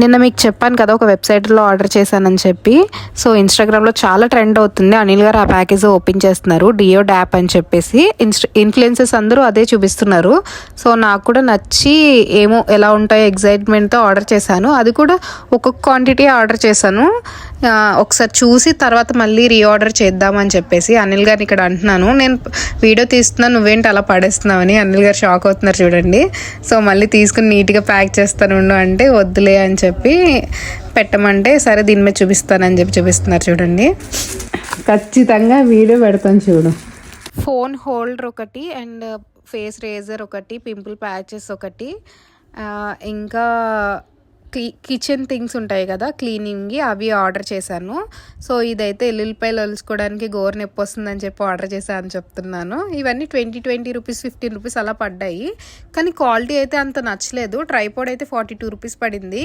నిన్న మీకు చెప్పాను కదా ఒక వెబ్సైట్లో ఆర్డర్ చేశానని చెప్పి. సో ఇన్స్టాగ్రామ్లో చాలా ట్రెండ్ అవుతుంది. అనిల్ గారు ఆ ప్యాకేజ్ ఓపెన్ చేస్తున్నారు, డియో డ్యాప్ అని చెప్పేసి. ఇన్ఫ్లుయెన్సర్స్ అందరూ అదే చూపిస్తున్నారు. సో నాకు కూడా నచ్చి ఏమో ఎలా ఉంటాయో ఎగ్జైట్మెంట్తో ఆర్డర్ చేశాను. అది కూడా ఒక్కొక్క క్వాంటిటీ ఆర్డర్ చేశాను. ఒకసారి చూసి తర్వాత మళ్ళీ రీఆర్డర్ చేద్దామని చెప్పేసి అనిల్ గారిని ఇక్కడ అంటున్నాను. నేను వీడియో తీస్తున్నాను, నువ్వేంటి అలా పడేస్తున్నావని. అనిల్ గారు షాక్ అవుతున్నారు చూడండి. సో మళ్ళీ తీసుకుని నీట్గా ప్యాక్ చేస్తాను అంటే వద్దులే అని చెప్పి పెట్టమంటే సరే దీని మీద చూపిస్తానని చెప్పి చూపిస్తున్నారు చూడండి. ఖచ్చితంగా వీడియో పెడతాను చూడు. ఫోన్ హోల్డర్ ఒకటి అండ్ ఫేస్ రేజర్ ఒకటి, పింపుల్ ప్యాచెస్ ఒకటి, ఇంకా కిచెన్ థింగ్స్ ఉంటాయి కదా క్లీనింగ్కి, అవి ఆర్డర్ చేశాను. సో ఇదైతే ఎల్లుల్లిపాయలు ఒలుచుకోవడానికి గోరు నొప్పి వస్తుందని చెప్పి ఆర్డర్ చేశాను అని చెప్తున్నాను. ఇవన్నీ 20 రూపీస్ 15 రూపీస్ అలా పడ్డాయి. కానీ క్వాలిటీ అయితే అంత నచ్చలేదు. ట్రైపాడ్ అయితే 42 రూపీస్ పడింది.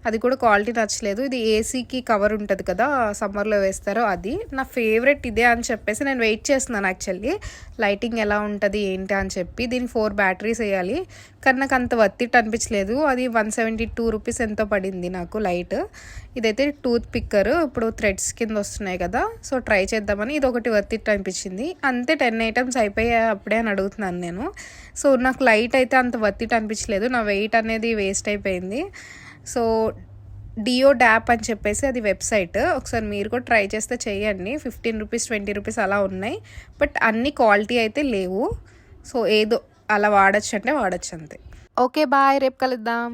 అది కూడా క్వాలిటీ నచ్చలేదు. ఇది ఏసీకి కవర్ ఉంటుంది కదా సమ్మర్లో వేస్తారో అది. నా ఫేవరెట్ ఇదే అని చెప్పేసి నేను వెయిట్ చేస్తున్నాను యాక్చువల్లీ లైటింగ్ ఎలా ఉంటుంది ఏంటి అని చెప్పి. దీనికి 4 బ్యాటరీస్ వేయాలి. కానీ నాకు అంత వర్తిట్ అనిపించలేదు. అది 172 రూపీస్ ఎంతో పడింది నాకు లైట్. ఇదైతే టూత్ పిక్కర్, ఇప్పుడు థ్రెడ్స్ కింద వస్తున్నాయి కదా, సో ట్రై చేద్దామని ఇది ఒకటి వర్తిట్ అనిపించింది. అంతే 10 ఐటమ్స్ అయిపోయాయి అప్పుడే అని అడుగుతున్నాను నేను. సో నాకు లైట్ అయితే అంత వర్తిట్ అనిపించలేదు. నా వెయిట్ అనేది వేస్ట్ అయిపోయింది. సో డియో డ్యాప్ అని చెప్పేసి అది వెబ్సైట్. ఒకసారి మీరు కూడా ట్రై చేస్తే చేయండి. 15 రూపీస్ 20 రూపీస్ అలా ఉన్నాయి. బట్ అన్ని క్వాలిటీ అయితే లేవు. సో ఏదో అలా వాడచ్చు అంటే వాడచ్చు అంతే. ఓకే బాయ్, రేపు కలుద్దాం.